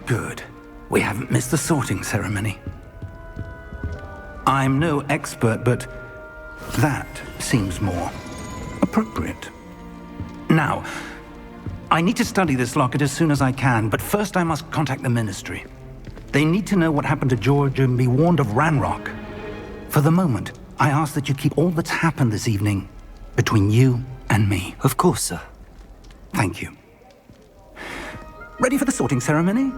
Good. We haven't missed the sorting ceremony. I'm no expert, but that seems more appropriate. Now, I need to study this locket as soon as I can, but first I must contact the Ministry. They need to know what happened to George and be warned of Ranrock. For the moment, I ask that you keep all that's happened this evening between you and me. Of course, sir. Thank you. Ready for the sorting ceremony?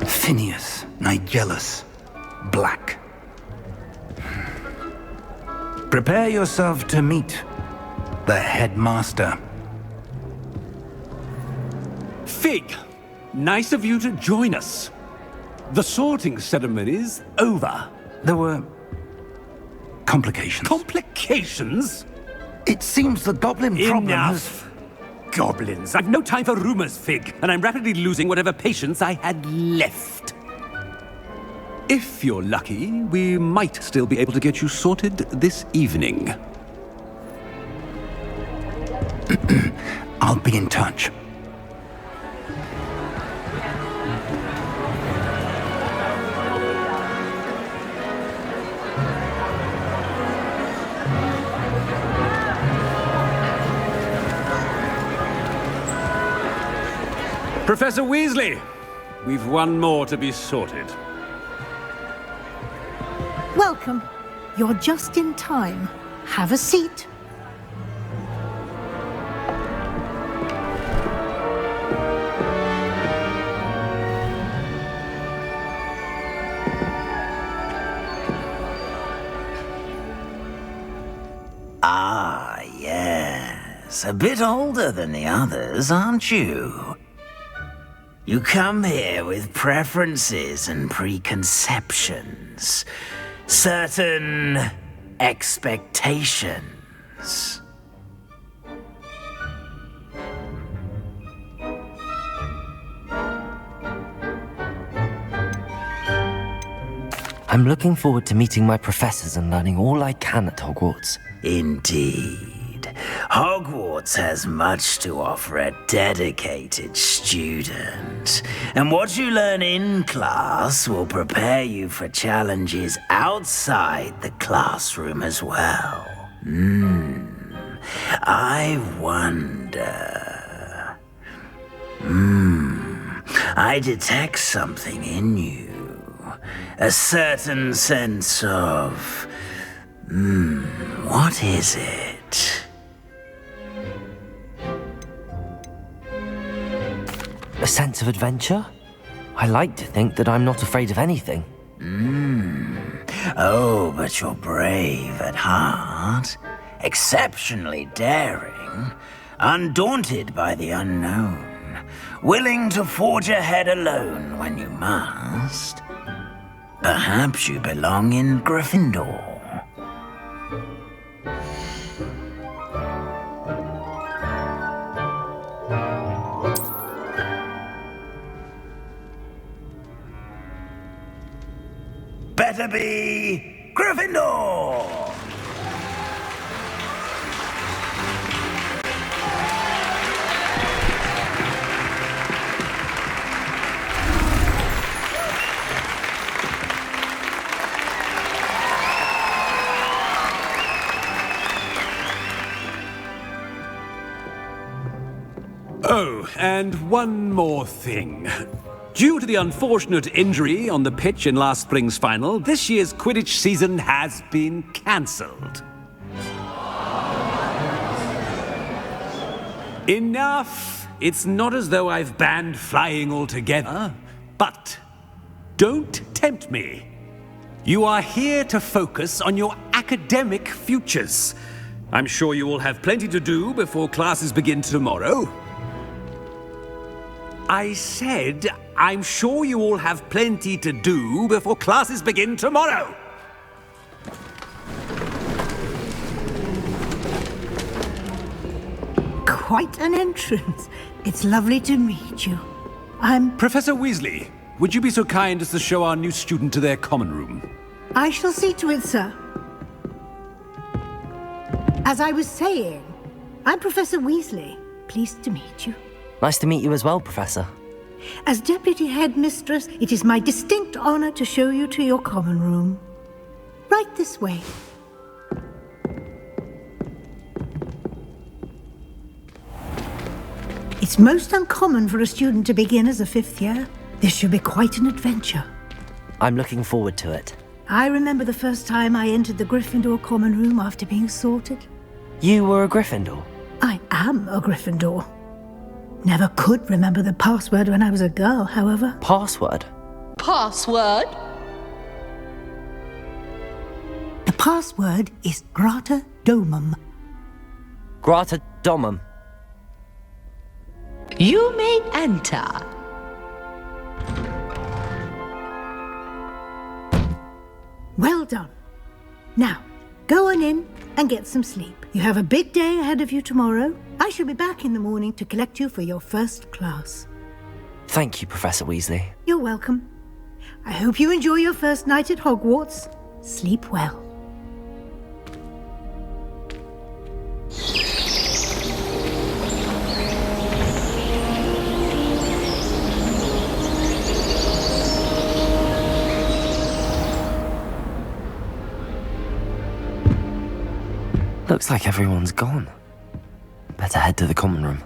Phineas, Nigellus, Black. Prepare yourself to meet the headmaster. Fig, nice of you to join us. The sorting ceremony's over. There were complications. Complications? It seems the goblin problem Enough! Goblins. I've no time for rumors, Fig, and I'm rapidly losing whatever patience I had left. If you're lucky, we might still be able to get you sorted this evening. I'll be in touch. Professor Weasley, we've one more to be sorted. Welcome. You're just in time. Have a seat. Ah, yes. A bit older than the others, aren't you? You come here with preferences and preconceptions. Certain expectations. I'm looking forward to meeting my professors and learning all I can at Hogwarts. Indeed. Hogwarts has much to offer a dedicated student. And what you learn in class will prepare you for challenges outside the classroom as well. I wonder... I detect something in you. A certain sense of... what is it? A sense of adventure? I like to think that I'm not afraid of anything. Oh, but you're brave at heart. Exceptionally daring. Undaunted by the unknown. Willing to forge ahead alone when you must. Perhaps you belong in Gryffindor. Better be Gryffindor! Oh, and one more thing. Due to the unfortunate injury on the pitch in last spring's final, this year's Quidditch season has been cancelled. Enough! It's not as though I've banned flying altogether, but don't tempt me. You are here to focus on your academic futures. I'm sure you will have plenty to do before classes begin tomorrow. I said, I'm sure you all have plenty to do before classes begin tomorrow. quite an entrance. It's lovely to meet you. I'm... Professor Weasley, would you be so kind as to show our new student to their common room? I shall see to it, sir. As I was saying, I'm Professor Weasley. Pleased to meet you. Nice to meet you as well, Professor. As Deputy Headmistress, it is my distinct honor to show you to your common room. Right this way. It's most uncommon for a student to begin as a fifth year. This should be quite an adventure. I'm looking forward to it. I remember the first time I entered the Gryffindor common room after being sorted. You were a Gryffindor? I am a Gryffindor. Never could remember the password when I was a girl, however. Password? Password? The password is Grata Domum. Grata Domum. You may enter. Well done. Now, go on in and get some sleep. You have a big day ahead of you tomorrow. I shall be back in the morning to collect you for your first class. Thank you, Professor Weasley. You're welcome. I hope you enjoy your first night at Hogwarts. Sleep well. Looks like everyone's gone. Better head to the common room.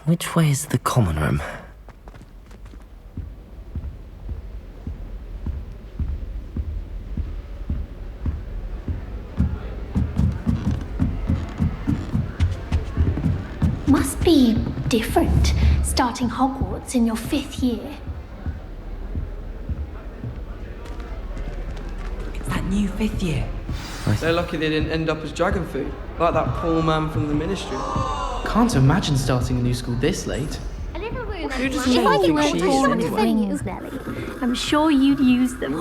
Which way is the common room? Must be different, starting Hogwarts in your 5th year. It's that new 5th year. They're lucky they didn't end up as dragon food, like that poor man from the Ministry. Can't imagine starting a new school this late. A little rude. Who does If I Nelly could think she is someone anyway? to use Nelly, I'm sure you'd use them.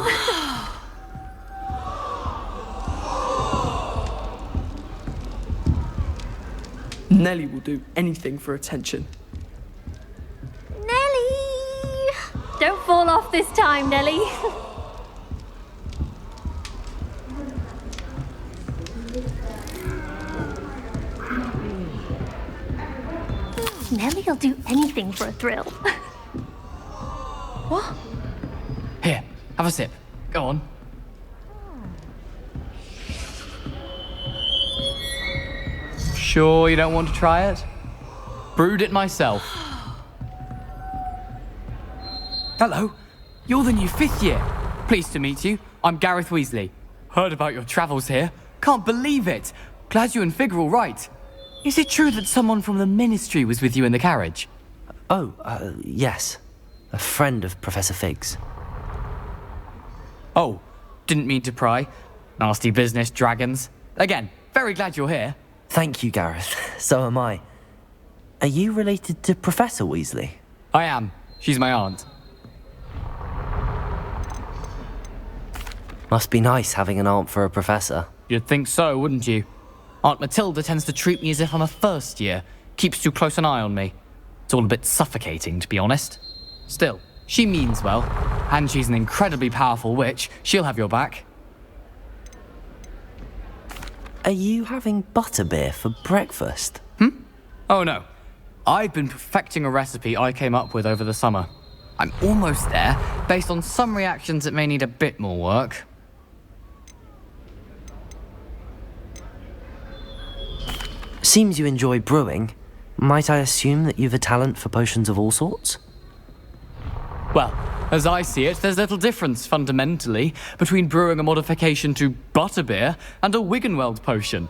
Nelly will do anything for attention. Nelly! Don't fall off this time, Nelly. Nelly'll do anything for a thrill. What? Here, have a sip. Go on. Sure you don't want to try it? Brewed it myself. Hello, you're the new 5th year. Pleased to meet you. I'm Gareth Weasley. Heard about your travels here. Can't believe it. Glad you and Fig are all right. Is it true that someone from the Ministry was with you in the carriage? Oh, yes. A friend of Professor Fig's. Oh, didn't mean to pry. Nasty business, dragons. Again, very glad you're here. Thank you, Gareth. So am I. Are you related to Professor Weasley? I am. She's my aunt. Must be nice having an aunt for a professor. You'd think so, wouldn't you? Aunt Matilda tends to treat me as if I'm a first year. Keeps too close an eye on me. It's all a bit suffocating, to be honest. Still, she means well. And she's an incredibly powerful witch. She'll have your back. Are you having butterbeer for breakfast? Oh no. I've been perfecting a recipe I came up with over the summer. I'm almost there, based on some reactions that may need a bit more work. Seems you enjoy brewing. Might I assume that you've a talent for potions of all sorts? Well, As I see it, there's little difference, fundamentally, between brewing a modification to butterbeer and a Wiggenweld potion.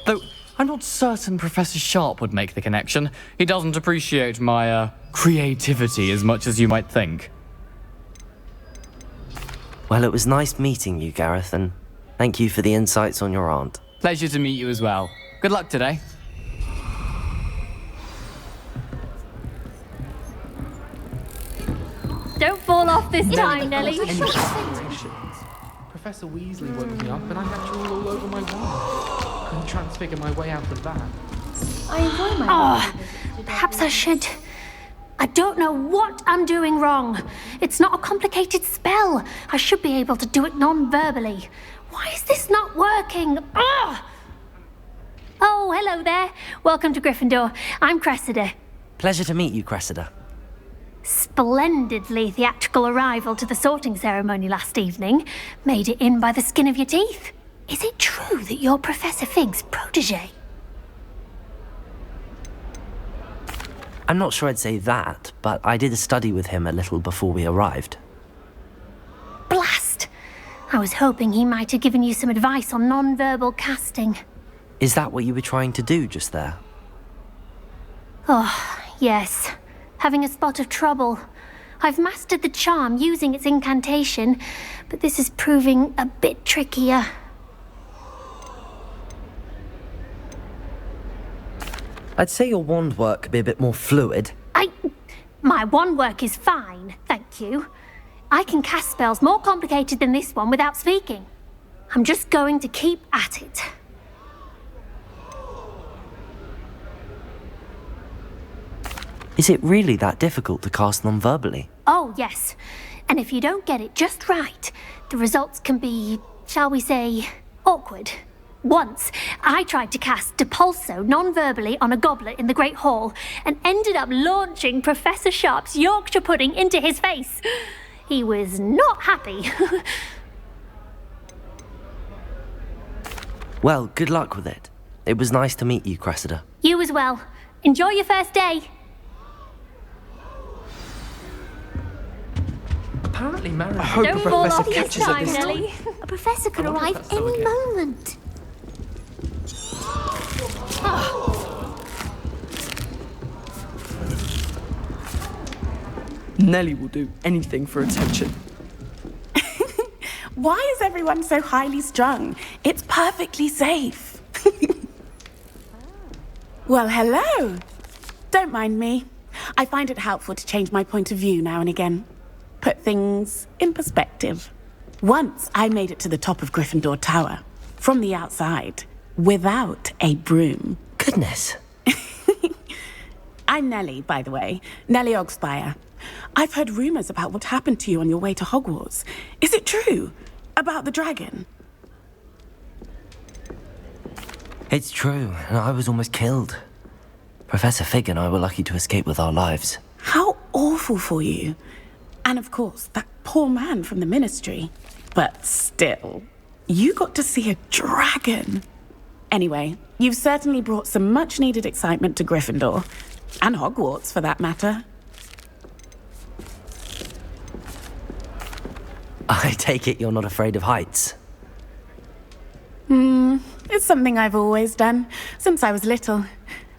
Though, I'm not certain Professor Sharp would make the connection. He doesn't appreciate my, creativity as much as you might think. Well, it was nice meeting you, Gareth, and thank you for the insights on your aunt. Pleasure to meet you as well. Good luck today. Don't fall off this time, Nelly. Professor Weasley woke me up and I had drool all over my wand. Couldn't transfigure my way out of that. I enjoy my perhaps I should. I don't know what I'm doing wrong. It's not a complicated spell. I should be able to do it non-verbally. Why is this not working? Ugh! Oh, hello there. Welcome to Gryffindor. I'm Cressida. Pleasure to meet you, Cressida. Splendidly theatrical arrival to the sorting ceremony last evening. Made it in by the skin of your teeth. Is it true that you're Professor Fig's protege? I'm not sure I'd say that, but I did a study with him a little before we arrived. Blast! I was hoping he might have given you some advice on non-verbal casting. Is that what you were trying to do just there? Oh, yes. Having a spot of trouble. I've mastered the charm using its incantation, but this is proving a bit trickier. I'd say your wand work could be a bit more fluid. My wand work is fine, thank you. I can cast spells more complicated than this one without speaking. I'm just going to keep at it. Is it really that difficult to cast non-verbally? Oh, yes. And if you don't get it just right, the results can be, shall we say, awkward. Once, I tried to cast Depulso non-verbally on a goblet in the Great Hall and ended up launching Professor Sharp's Yorkshire pudding into his face. He was not happy. Well, good luck with it. It was nice to meet you, Cressida. You as well. Enjoy your first day. Apparently, Mary. I hope Don't a fall professor off this catches her time, this time. Nelly. A professor could I wonder if arrive that's so any again. moment. Nelly will do anything for attention. Why is everyone so highly strung? It's perfectly safe. Well, hello. Don't mind me. I find it helpful to change my point of view now and again. Put things in perspective. Once I made it to the top of Gryffindor Tower, from the outside, without a broom. Goodness. I'm Nellie, by the way. Nellie Ogspire. I've heard rumors about what happened to you on your way to Hogwarts. Is it true? About the dragon? It's true, and I was almost killed. Professor Fig and I were lucky to escape with our lives. How awful for you. And of course, that poor man from the ministry. But still, you got to see a dragon. Anyway, you've certainly brought some much-needed excitement to Gryffindor. And Hogwarts, for that matter. I take it you're not afraid of heights. It's something I've always done, since I was little.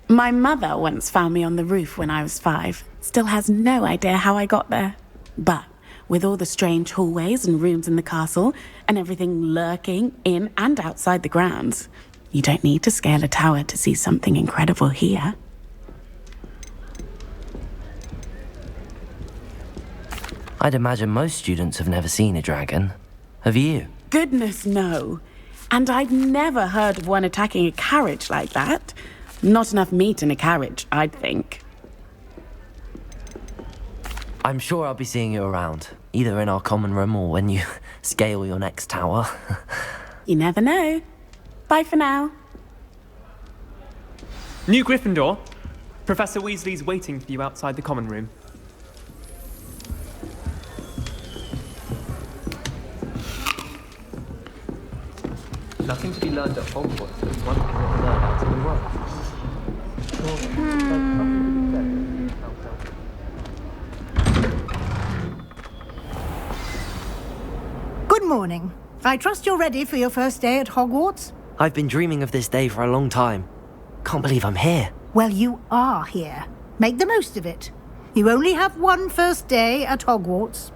My mother once found me on the roof when I was 5. Still has no idea how I got there. But with all the strange hallways and rooms in the castle, and everything lurking in and outside the grounds, you don't need to scale a tower to see something incredible here. I'd imagine most students have never seen a dragon. Have you? Goodness, no. And I've never heard of one attacking a carriage like that. Not enough meat in a carriage, I'd think. I'm sure I'll be seeing you around, either in our common room or when you scale your next tower. You never know. Bye for now. New Gryffindor. Professor Weasley's waiting for you outside the common room. Nothing to be learned at Hogwarts, but one thing to learn out in the world. Good morning. I trust you're ready for your first day at Hogwarts? I've been dreaming of this day for a long time. Can't believe I'm here. Well, you are here. Make the most of it. You only have one first day at Hogwarts.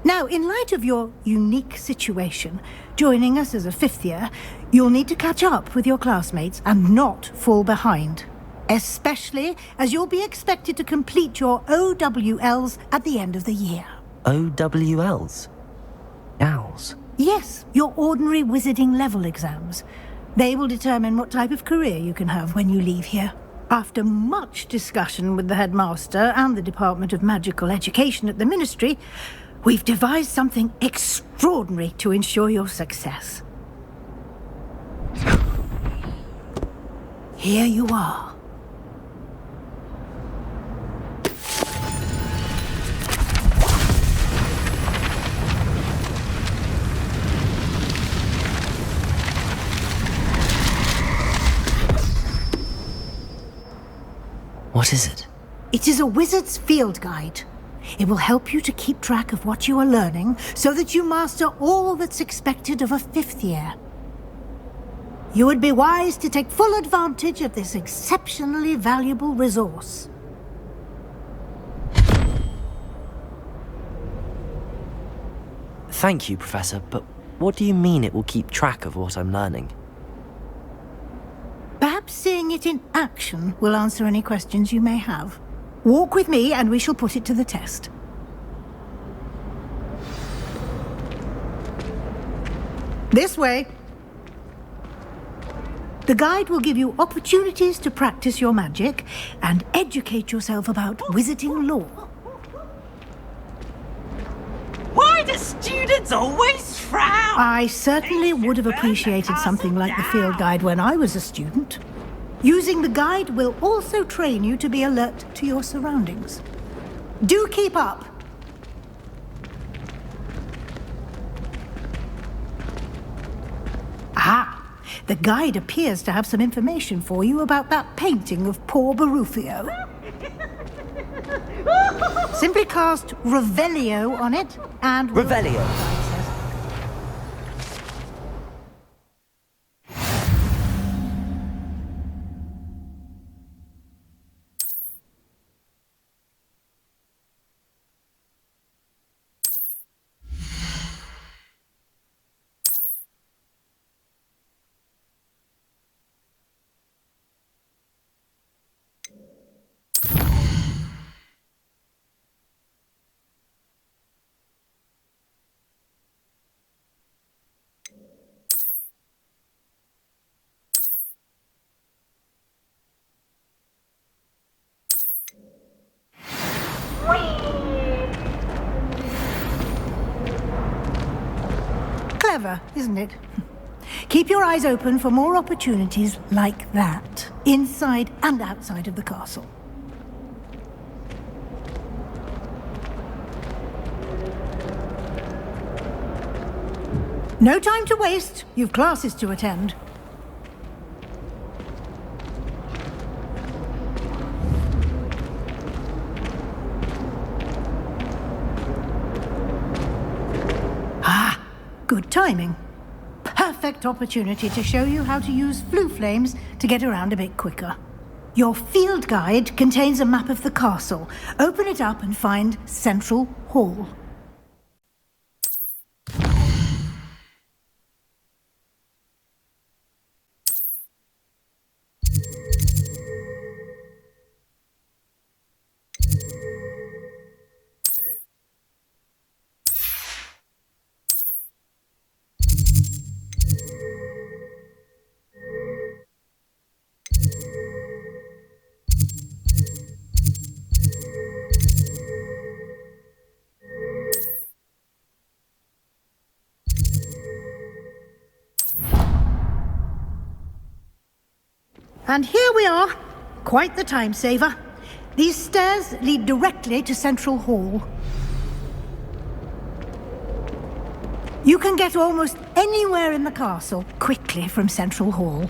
Now, in light of your unique situation, joining us as a fifth year, you'll need to catch up with your classmates and not fall behind. Especially as you'll be expected to complete your OWLs at the end of the year. OWLs? Owls? Yes, your ordinary wizarding level exams. They will determine what type of career you can have when you leave here. After much discussion with the headmaster and the Department of Magical Education at the Ministry, we've devised something extraordinary to ensure your success. Here you are. What is it? It is a wizard's field guide. It will help you to keep track of what you are learning so that you master all that's expected of a fifth year. You would be wise to take full advantage of this exceptionally valuable resource. Thank you, Professor, but what do you mean it will keep track of what I'm learning? Perhaps seeing it in action will answer any questions you may have. Walk with me and we shall put it to the test. This way. The guide will give you opportunities to practice your magic and educate yourself about wizarding lore. Why do students always frown? I certainly would have appreciated something like the field guide when I was a student. Using the guide will also train you to be alert to your surroundings. Do keep up. Ah, the guide appears to have some information for you about that painting of poor Barufio. Simply cast Revelio on it and... Revelio? Clever, isn't it? Keep your eyes open for more opportunities like that, inside and outside of the castle. No time to waste. You've classes to attend. Good timing. Perfect opportunity to show you how to use flue flames to get around a bit quicker. Your field guide contains a map of the castle. Open it up and find Central Hall. And here we are. Quite the time saver. These stairs lead directly to Central Hall. You can get almost anywhere in the castle quickly from Central Hall.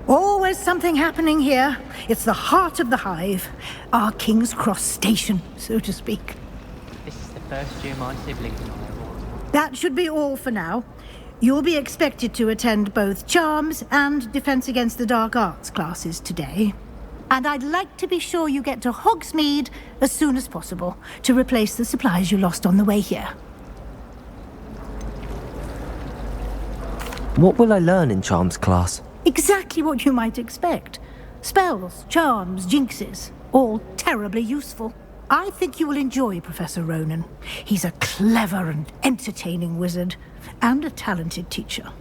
Always something happening here. It's the heart of the hive. Our King's Cross station, so to speak. This is the First year my siblings and I were. That should be all for now. You'll be expected to attend both Charms and Defense Against the Dark Arts classes today. And I'd like to be sure you get to Hogsmeade as soon as possible to replace the supplies you lost on the way here. What will I learn in Charms class? Exactly what you might expect. Spells, charms, jinxes, all terribly useful. I think you will enjoy Professor Ronan. He's a clever and entertaining wizard, and a talented teacher.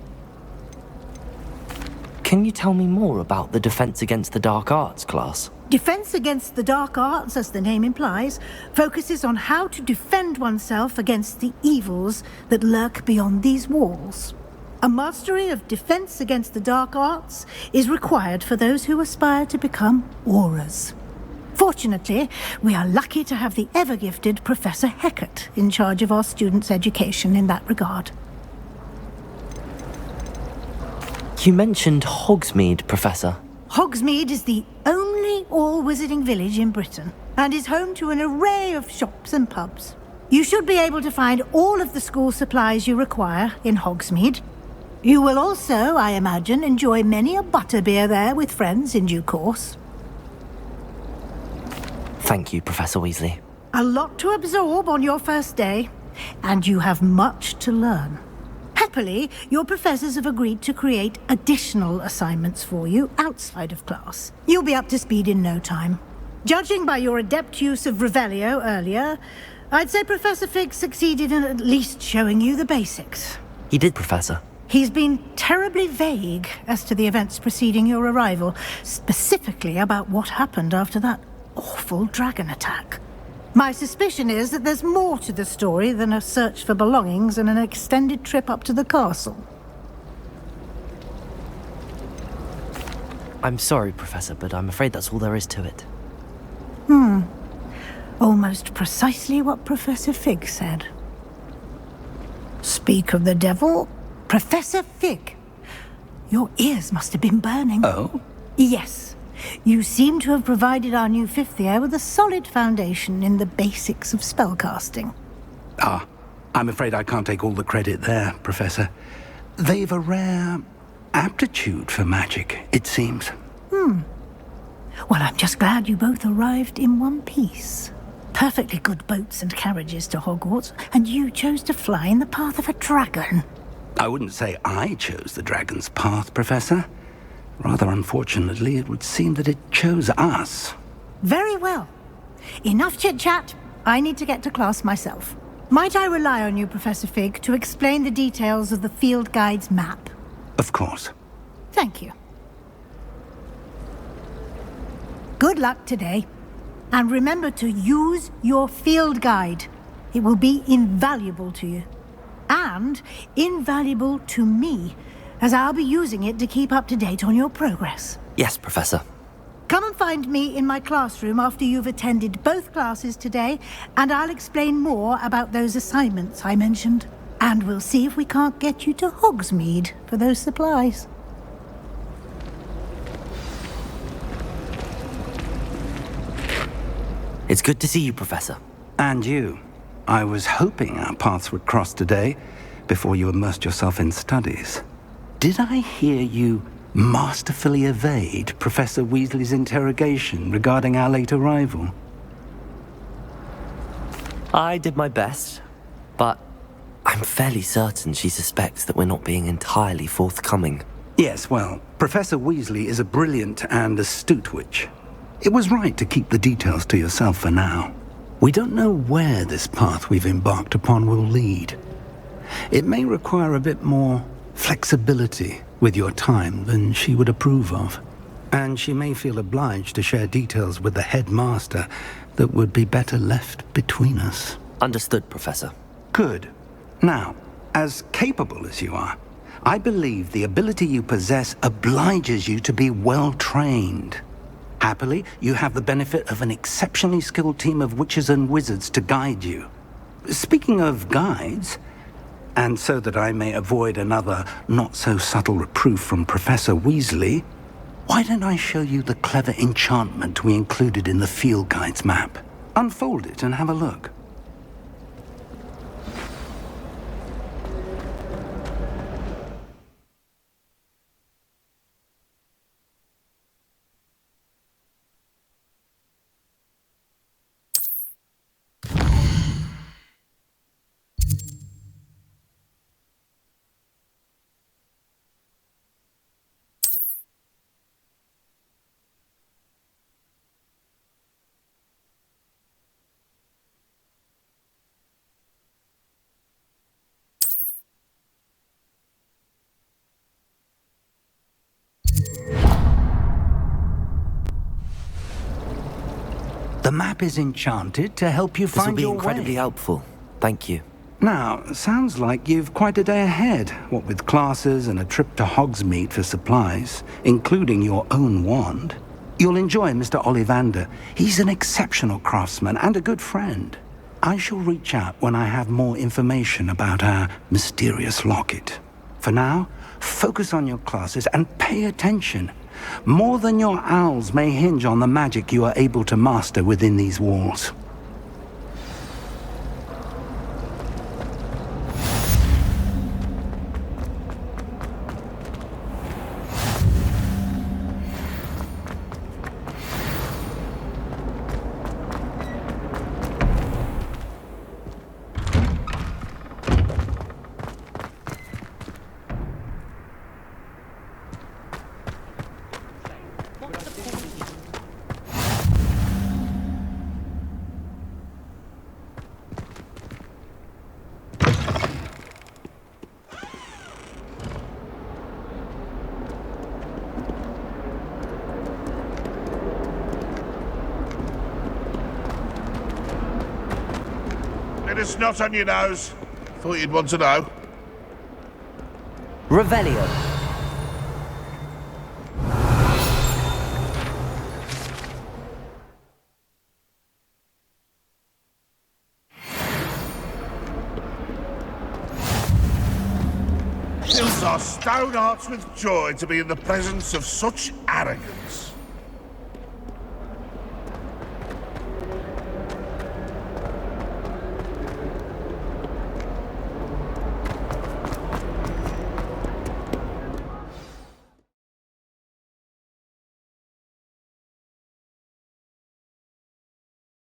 Can you tell me more about the Defense Against the Dark Arts class? Defense Against the Dark Arts, as the name implies, focuses on how to defend oneself against the evils that lurk beyond these walls. A mastery of Defense Against the Dark Arts is required for those who aspire to become Aurors. Fortunately, we are lucky to have the ever-gifted Professor Hecat in charge of our students' education in that regard. You mentioned Hogsmeade, Professor. Hogsmeade is the only all-wizarding village in Britain and is home to an array of shops and pubs. You should be able to find all of the school supplies you require in Hogsmeade. You will also, I imagine, enjoy many a butterbeer there with friends in due course. Thank you, Professor Weasley. A lot to absorb on your first day, and you have much to learn. Happily, your professors have agreed to create additional assignments for you outside of class. You'll be up to speed in no time. Judging by your adept use of Revelio earlier, I'd say Professor Fig succeeded in at least showing you the basics. He did, Professor. He's been terribly vague as to the events preceding your arrival, specifically about what happened after that awful dragon attack. My suspicion is that there's more to the story than a search for belongings and an extended trip up to the castle. I'm sorry, Professor, but I'm afraid that's all there is to it. Almost precisely what Professor Fig said. Speak of the devil, Professor Fig. Your ears must have been burning. Oh? Yes. You seem to have provided our new fifth year with a solid foundation in the basics of spellcasting. I'm afraid I can't take all the credit there, Professor. They've a rare aptitude for magic, it seems. Well, I'm just glad you both arrived in one piece. Perfectly good boats and carriages to Hogwarts, and you chose to fly in the path of a dragon. I wouldn't say I chose the dragon's path, Professor. Rather unfortunately, it would seem that it chose us. Very well. Enough chit-chat. I need to get to class myself. Might I rely on you, Professor Fig, to explain the details of the field guide's map? Of course. Thank you. Good luck today. And remember to use your field guide. It will be invaluable to you. And invaluable to me, as I'll be using it to keep up to date on your progress. Yes, Professor. Come and find me in my classroom after you've attended both classes today, and I'll explain more about those assignments I mentioned. And we'll see if we can't get you to Hogsmeade for those supplies. It's good to see you, Professor. And you. I was hoping our paths would cross today, before you immersed yourself in studies. Did I hear you masterfully evade Professor Weasley's interrogation regarding our late arrival? I did my best, but I'm fairly certain she suspects that we're not being entirely forthcoming. Yes, well, Professor Weasley is a brilliant and astute witch. It was right to keep the details to yourself for now. We don't know where this path we've embarked upon will lead. It may require a bit more flexibility with your time than she would approve of. And she may feel obliged to share details with the headmaster that would be better left between us. Understood, Professor. Good. Now, as capable as you are, I believe the ability you possess obliges you to be well trained. Happily, you have the benefit of an exceptionally skilled team of witches and wizards to guide you. Speaking of guides, and so that I may avoid another not-so-subtle reproof from Professor Weasley, why don't I show you the clever enchantment we included in the field guide's map? Unfold it and have a look. The map is enchanted to help you This will find be your incredibly way. helpful. Thank you. Now, sounds like you've quite a day ahead, what with classes and a trip to Hogsmeade for supplies, including your own wand. You'll enjoy Mr. Ollivander. He's an exceptional craftsman and a good friend. I shall reach out when I have more information about our mysterious locket. For now, focus on your classes and pay attention. More than your owls may hinge on the magic you are able to master within these walls. Bit of snot on your nose. Thought you'd want to know. Revelio. Fills our stone hearts with joy to be in the presence of such arrogance.